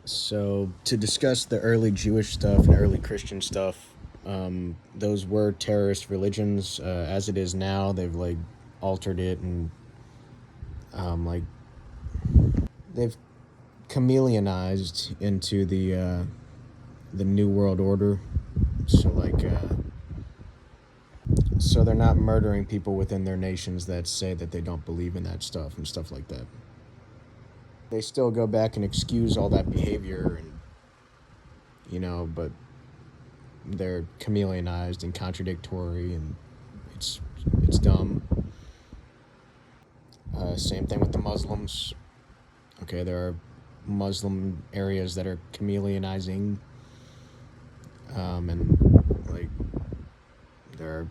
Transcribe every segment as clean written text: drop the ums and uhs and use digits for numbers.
So, to discuss the early Jewish stuff and early Christian stuff, those were terrorist religions. As it is now, they've like altered it and like they've chameleonized into the New World Order. So so they're not murdering people within their nations that say that they don't believe in that stuff and stuff like that. They still go back and excuse all that behavior, and but they're chameleonized and contradictory, and it's it's dumb. Same thing with the Muslims. Okay, there are Muslim areas that are chameleonizing, and like there are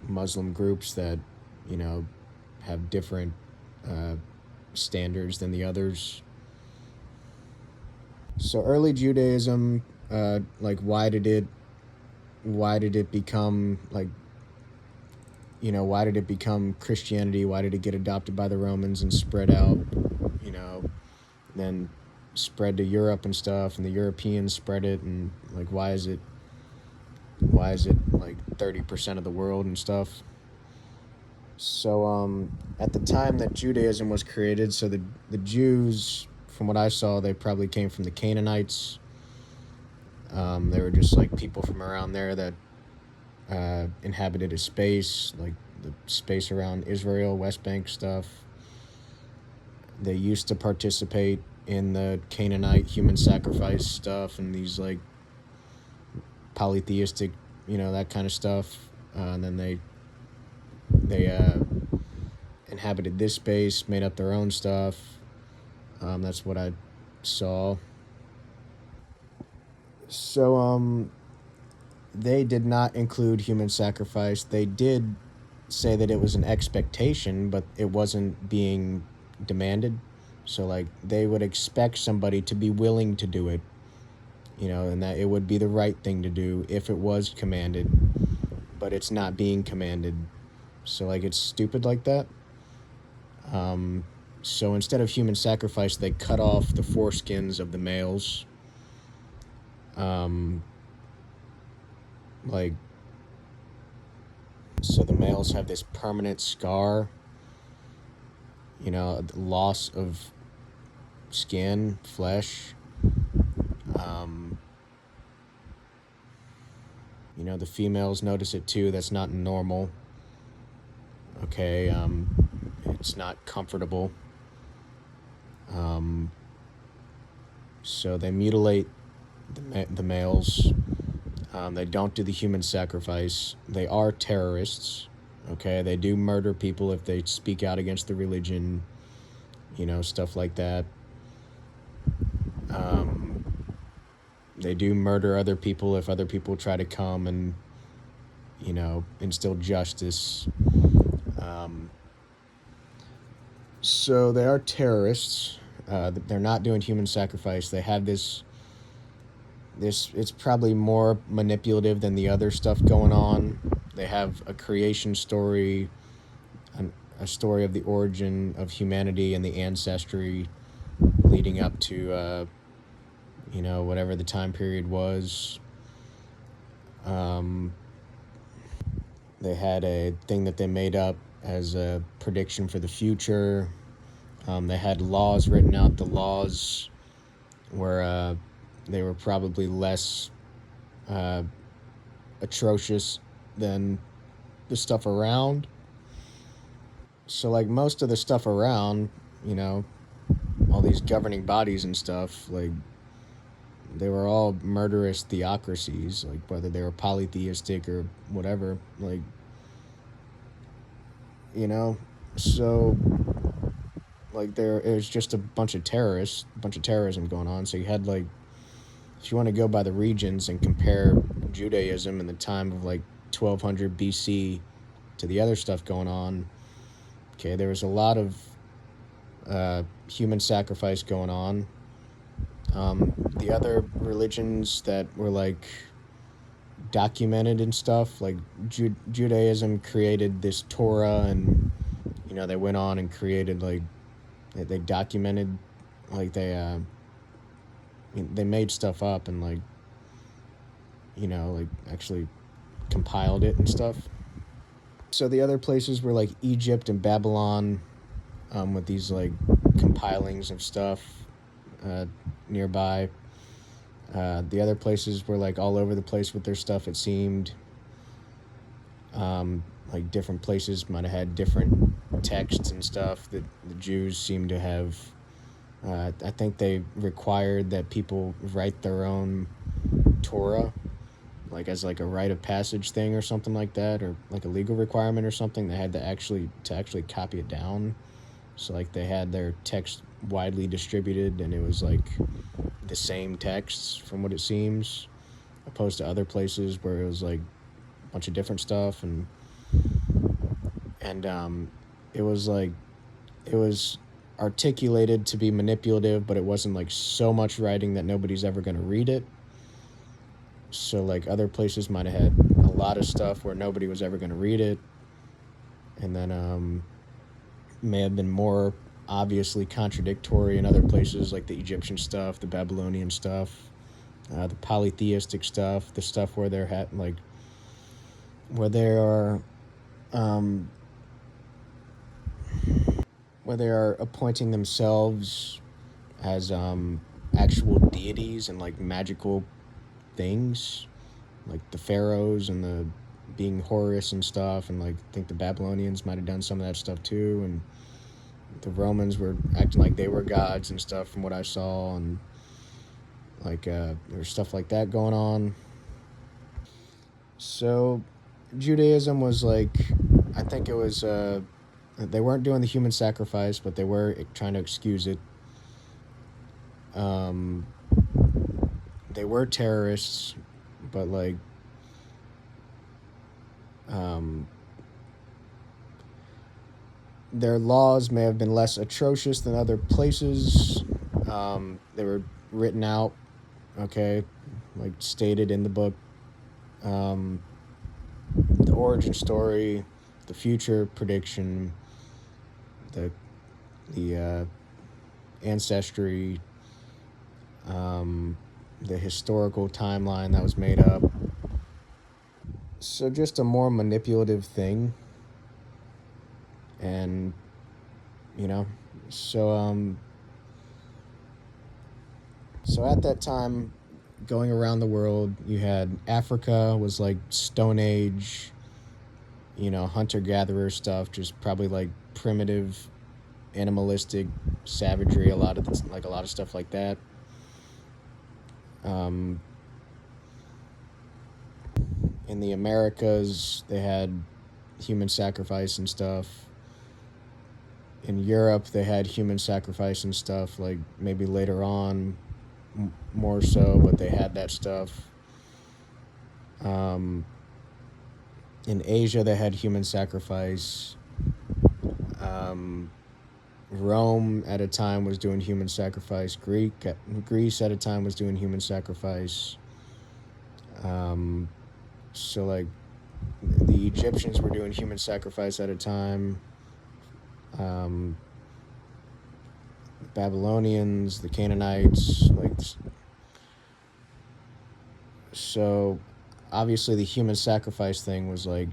Muslim groups that you know have different uh, standards than the others. So early Judaism, like why did it become like why did it become Christianity? Why did it get adopted by the Romans and spread out? You know, then spread to Europe and stuff, and the Europeans spread it, and like why is it like 30% of the world and stuff? So at the time that Judaism was created, so the Jews, from what I saw, they probably came from the Canaanites. They were just like people from around there that inhabited a space, like the space around Israel, West Bank stuff. They used to participate in the Canaanite human sacrifice stuff and these like polytheistic, that kind of stuff. And then they inhabited this space, made up their own stuff. That's what I saw. So they did not include human sacrifice. They did say that it was an expectation, but it wasn't being demanded. So like they would expect somebody to be willing to do it, and that it would be the right thing to do if it was commanded, but it's not being commanded. So like it's stupid like that. So instead of human sacrifice, they cut off the foreskins of the males. Like so the males have this permanent scar, loss of skin, flesh. The females notice it too. That's not normal. Okay, it's not comfortable. So they mutilate the males. They don't do the human sacrifice. They are terrorists. Okay, they do murder people if they speak out against the religion, stuff like that. They do murder other people if other people try to come and, instill justice. So they are terrorists. They're not doing human sacrifice. They have this it's probably more manipulative than the other stuff going on. They have a creation story, a story of the origin of humanity and the ancestry leading up to whatever the time period was. They had a thing that they made up as a prediction for the future. They had laws written out. The laws were they were probably less atrocious than the stuff around. So like most of the stuff around, all these governing bodies and stuff, like they were all murderous theocracies, like whether they were polytheistic or whatever, like so like it was just a bunch of terrorism going on. So you had like, if you want to go by the regions and compare Judaism in the time of like 1200 BC to the other stuff going on, okay, there was a lot of human sacrifice going on. The other religions that were like documented and stuff, like Judaism created this Torah, and they went on and created like they documented, like they mean, they made stuff up and like, like actually compiled it and stuff. So the other places were like Egypt and Babylon, with these like compilings of stuff nearby. The other places were like all over the place with their stuff, it seemed. Like different places might have had different texts and stuff that the Jews seem to have. I think they required that people write their own Torah, like as like a rite of passage thing or something like that, or like a legal requirement or something. They had to actually copy it down. So like they had their text widely distributed, and it was like the same texts from what it seems, opposed to other places where it was like a bunch of different stuff, and it was like it was articulated to be manipulative, but it wasn't like so much writing that nobody's ever going to read it. So like other places might have had a lot of stuff where nobody was ever going to read it, and then may have been more obviously contradictory in other places, like the Egyptian stuff, the Babylonian stuff, the polytheistic stuff, the stuff where they're where they are where they are appointing themselves as actual deities and like magical things, like the pharaohs and the being Horus and stuff, and like I think the Babylonians might have done some of that stuff too, and the Romans were acting like they were gods and stuff from what I saw, and like there's stuff like that going on. So Judaism was like, I think it was they weren't doing the human sacrifice, but they were trying to excuse it. They were terrorists, but like their laws may have been less atrocious than other places. They were written out, okay, like stated in the book. The origin story, the future prediction, the ancestry, the historical timeline that was made up. So just a more manipulative thing. And so at that time, going around the world, you had Africa was like Stone Age, hunter-gatherer stuff, just probably like primitive, animalistic savagery, a lot of stuff like that. In the Americas, they had human sacrifice and stuff. In Europe, they had human sacrifice and stuff, like maybe later on, more so, but they had that stuff. In Asia, they had human sacrifice. Rome at a time was doing human sacrifice. Greece at a time was doing human sacrifice. So like the Egyptians were doing human sacrifice at a time. Babylonians, the Canaanites, so obviously the human sacrifice thing was like,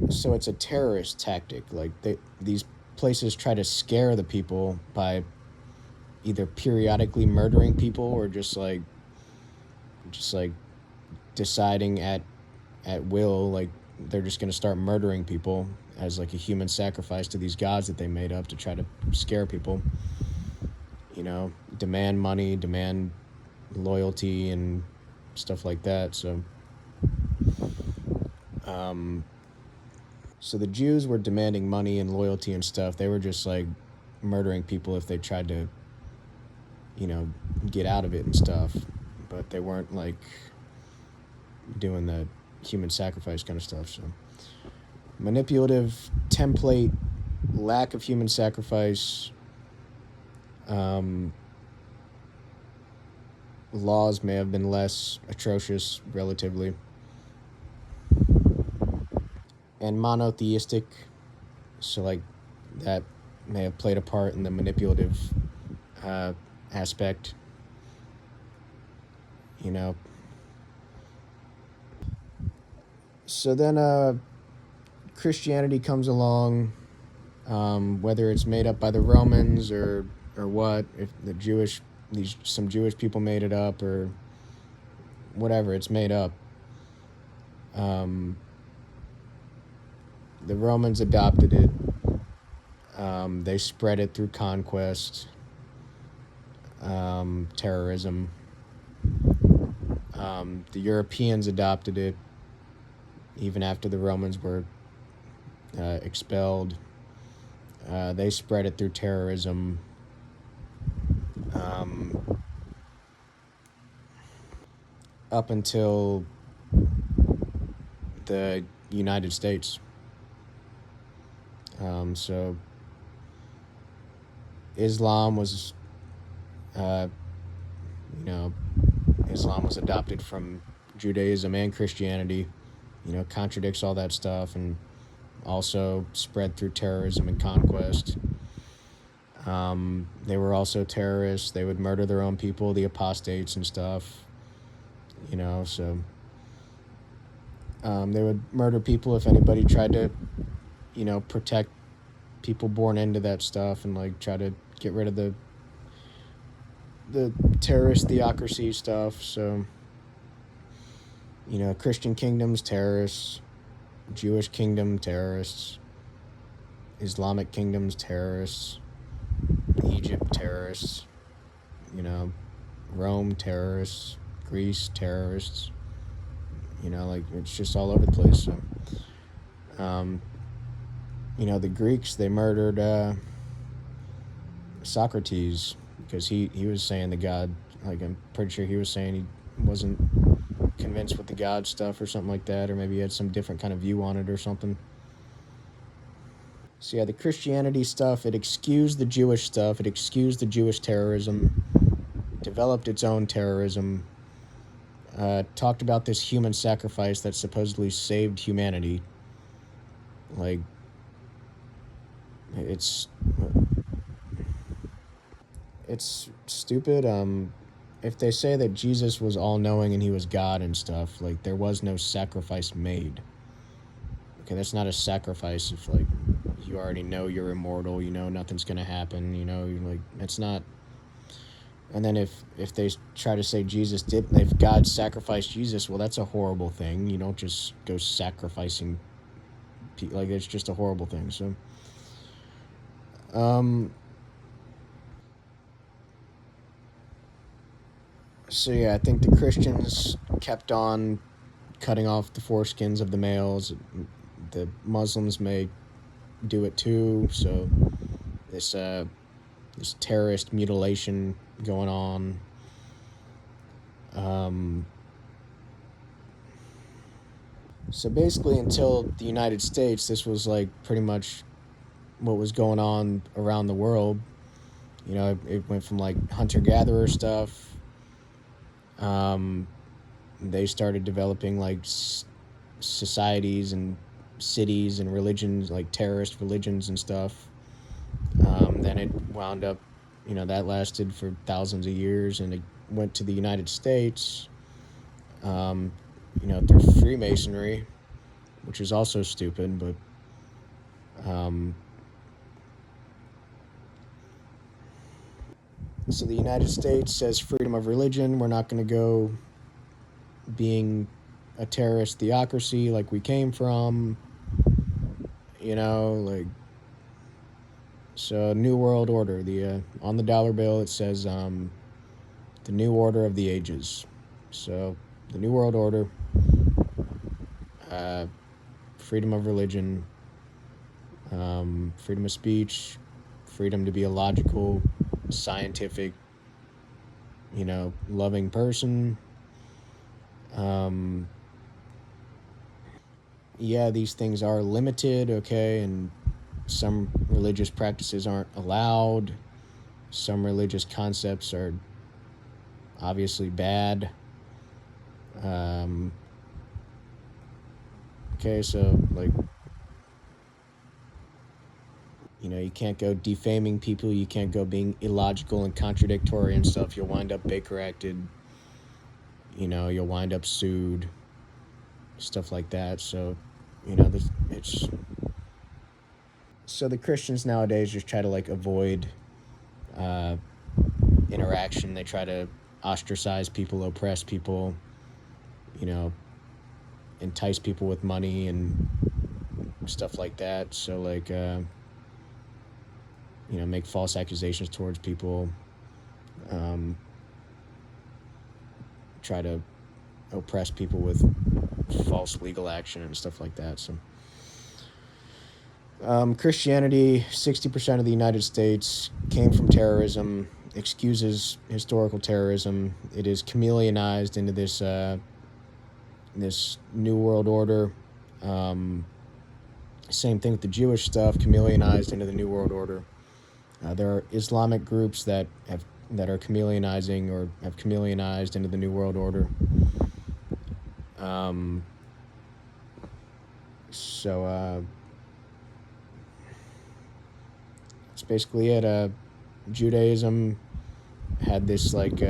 so it's a terrorist tactic. Like these places try to scare the people by either periodically murdering people or just like deciding at will, like they're just going to start murdering people as like a human sacrifice to these gods that they made up to try to scare people, demand money, demand loyalty and stuff like that. So the Jews were demanding money and loyalty and stuff. They were just like murdering people if they tried to get out of it and stuff, but they weren't like doing the human sacrifice kind of stuff. So manipulative template, lack of human sacrifice, laws may have been less atrocious relatively, and monotheistic, so like that may have played a part in the manipulative aspect, you know. So then Christianity comes along, whether it's made up by the Romans or what, if some Jewish people made it up or whatever, it's made up. The Romans adopted it. They spread it through conquest, terrorism. The Europeans adopted it even after the Romans were expelled. They spread it through terrorism. Up until the United States. So Islam was, Islam was adopted from Judaism and Christianity, contradicts all that stuff, and also spread through terrorism and conquest. They were also terrorists. They would murder their own people, the apostates and stuff, so they would murder people if anybody tried to, protect people born into that stuff and like try to get rid of the terrorist theocracy stuff. So, Christian kingdoms, terrorists, Jewish kingdom, terrorists, Islamic kingdoms, terrorists, Egypt, terrorists, Rome, terrorists, Greece, terrorists, it's just all over the place. So, the Greeks, they murdered Socrates because he was saying the God, like I'm pretty sure he was saying he wasn't convinced with the God stuff or something like that, or maybe he had some different kind of view on it or something. So yeah, the Christianity stuff, it excused the Jewish stuff, it excused the Jewish terrorism, developed its own terrorism, talked about this human sacrifice that supposedly saved humanity. Like, it's stupid. If they say that Jesus was all-knowing and he was God and stuff, like, there was no sacrifice made. Okay, that's not a sacrifice if, like, you already know you're immortal, nothing's gonna happen, like, that's not. And then if they try to say Jesus didn't, if God sacrificed Jesus, well, that's a horrible thing. You don't just go sacrificing people, like, it's just a horrible thing. So, so yeah, I think the Christians kept on cutting off the foreskins of the males. The Muslims may do it too. So this terrorist mutilation going on. So basically, until the United States, this was like pretty much what was going on around the world. It went from like hunter-gatherer stuff. They started developing like societies and cities and religions, like terrorist religions and stuff. Then it wound up, that lasted for thousands of years, and it went to the United States, through Freemasonry, which is also stupid, but so the United States says freedom of religion. We're not going to go being a terrorist theocracy like we came from, like. So, New World Order. On the dollar bill it says the New Order of the Ages. So, the New World Order, freedom of religion, freedom of speech, freedom to be a logical, scientific, loving person. Yeah, these things are limited, okay, and some religious practices aren't allowed. Some religious concepts are obviously bad. Okay, so, like, You can't go defaming people. You can't go being illogical and contradictory and stuff. You'll wind up Baker acted. You'll wind up sued. Stuff like that. So, it's... So the Christians nowadays just try to, like, avoid interaction. They try to ostracize people, oppress people, entice people with money and stuff like that. So, like, make false accusations towards people, try to oppress people with false legal action and stuff like that. So, Christianity, 60% of the United States came from terrorism, excuses historical terrorism. It is chameleonized into this New World Order. Same thing with the Jewish stuff, chameleonized into the New World Order. There are Islamic groups that are chameleonizing or have chameleonized into the New World Order. That's basically it. Judaism had this, like,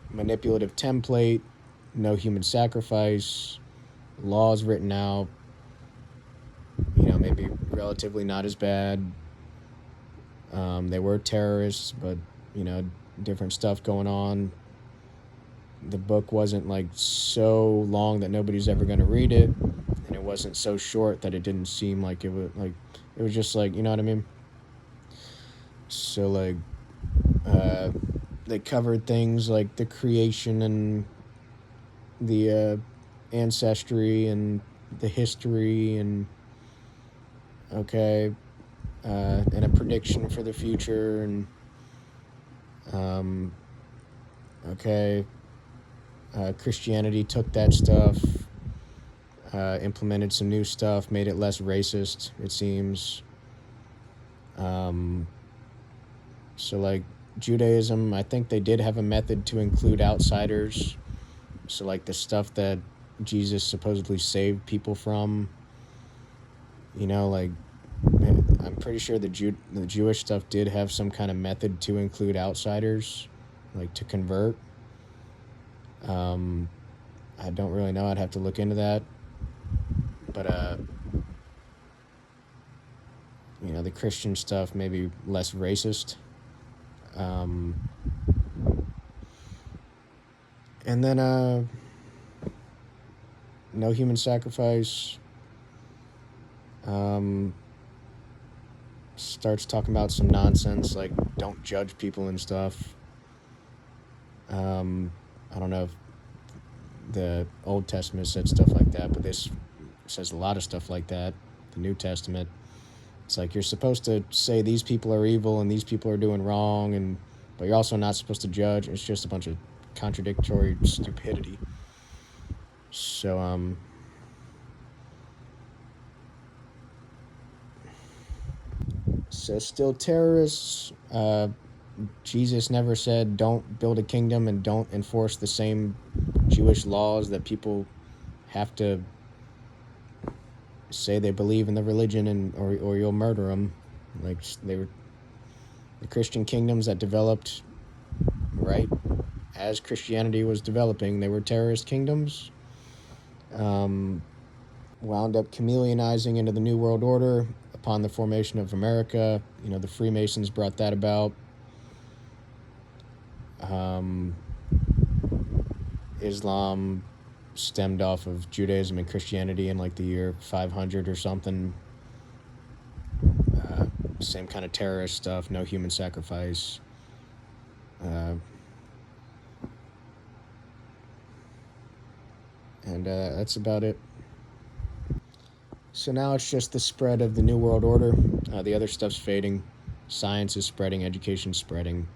manipulative template, no human sacrifice, laws written out, maybe relatively not as bad. They were terrorists, but, different stuff going on. The book wasn't, like, so long that nobody's ever going to read it, and it wasn't so short that it didn't seem like it was just, like, you know what I mean? So, like, they covered things like the creation and the ancestry and the history and and a prediction for the future and Christianity took that stuff, implemented some new stuff, made it less racist, it seems. So, like, Judaism, I think they did have a method to include outsiders. So, like, the stuff that Jesus supposedly saved people from, like, I'm pretty sure the Jewish stuff did have some kind of method to include outsiders, like, to convert. I don't really know. I'd have to look into that. But, the Christian stuff maybe less racist. And then, no human sacrifice. Starts talking about some nonsense, like, don't judge people and stuff. I don't know if the Old Testament said stuff like that, but this says a lot of stuff like that. The New Testament. It's like you're supposed to say these people are evil and these people are doing wrong, but you're also not supposed to judge. It's just a bunch of contradictory stupidity. So, still terrorists. Jesus never said don't build a kingdom and don't enforce the same Jewish laws that people have to say they believe in the religion or you'll murder them. Like, they were the Christian kingdoms that developed right as Christianity was developing. They were terrorist kingdoms. Wound up chameleonizing into the New World Order upon the formation of America. The Freemasons brought that about. Islam stemmed off of Judaism and Christianity in, like, the year 500 or something. Same kind of terrorist stuff, no human sacrifice. And that's about it. So now it's just the spread of the New World Order. The other stuff's fading. Science is spreading, education's spreading.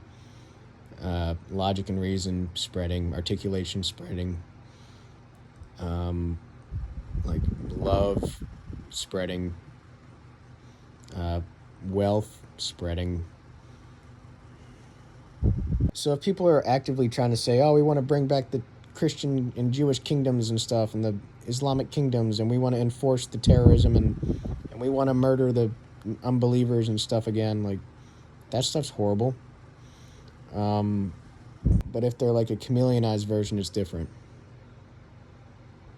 Logic and reason spreading, articulation spreading. Like, love spreading. Wealth spreading. So if people are actively trying to say, oh, we want to bring back the Christian and Jewish kingdoms and stuff and the Islamic kingdoms, and we want to enforce the terrorism and we want to murder the unbelievers and stuff again, like that stuff's horrible. But if they're like a chameleonized version, it's different.